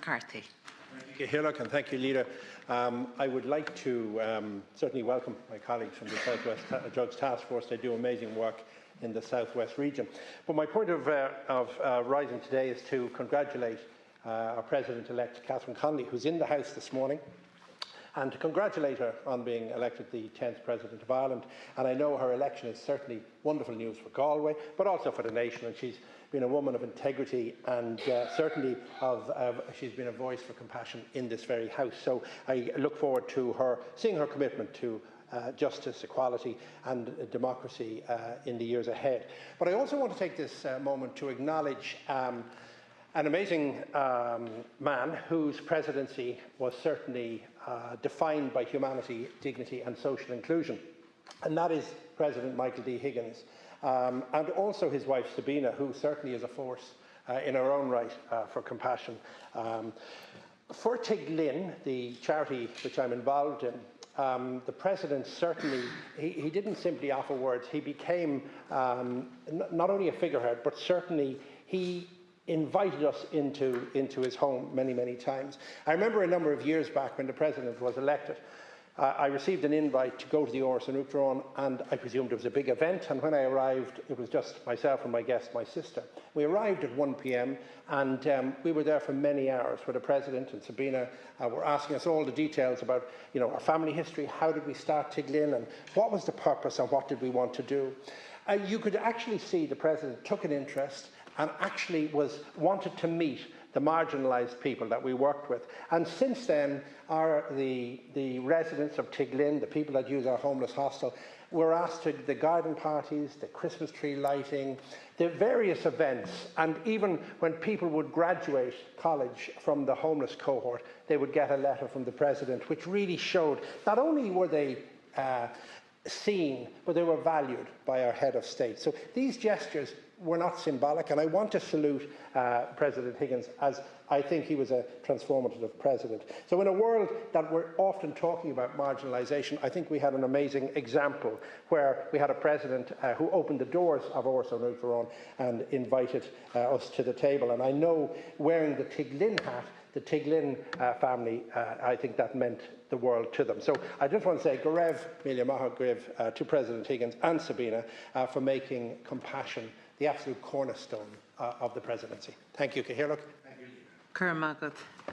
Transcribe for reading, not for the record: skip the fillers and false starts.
McCarthy. Thank you, Hillock, and thank you, Leader. I would like to certainly welcome my colleagues from the South West Drugs Task Force. They do amazing work in the South West region. But my point of rising today is to congratulate our President-elect, Catherine Connolly, who's in the House this morning, and to congratulate her on being elected the 10th President of Ireland. And I know her election is certainly wonderful news for Galway, but also for the nation. And she's been a woman of integrity and certainly she's been a voice for compassion in this very House. So I look forward to seeing her commitment to justice, equality and democracy in the years ahead. But I also want to take this moment to acknowledge an amazing man whose presidency was certainly defined by humanity, dignity and social inclusion, and that is President Michael D. Higgins, and also his wife Sabina, who certainly is a force in her own right for compassion. For Tiglin, the charity which I'm involved in, the President certainly, he didn't simply offer words, he became not only a figurehead, but certainly he invited us into his home many, many times. I remember a number of years back when the President was elected, I received an invite to go to the Áras an Uachtaráin, and I presumed it was a big event, and when I arrived it was just myself and my guest, my sister. We arrived at 1 p.m. and we were there for many hours where the President and Sabina were asking us all the details about our family history, how did we start Tiglin and what was the purpose and what did we want to do. You could actually see the President took an interest and actually wanted to meet the marginalised people that we worked with. And since then, the residents of Tiglin, the people that use our homeless hostel, were asked to the garden parties, the Christmas tree lighting, the various events, and even when people would graduate college from the homeless cohort, they would get a letter from the President, which really showed not only were they seen, but they were valued by our head of state. So these gestures were not symbolic, and I want to salute President Higgins, as I think he was a transformative president. So in a world that we're often talking about marginalisation, I think we had an amazing example where we had a president who opened the doors of Áras an Uachtaráin and invited us to the table. And I know, wearing the Tiglin hat, the Tiglin family, I think that meant the world to them. So I just want to say, Gorev Míle Maith Gorev to President Higgins and Sabina for making compassion the absolute cornerstone of the presidency. Thank you, Cathaoirleach. Thank you.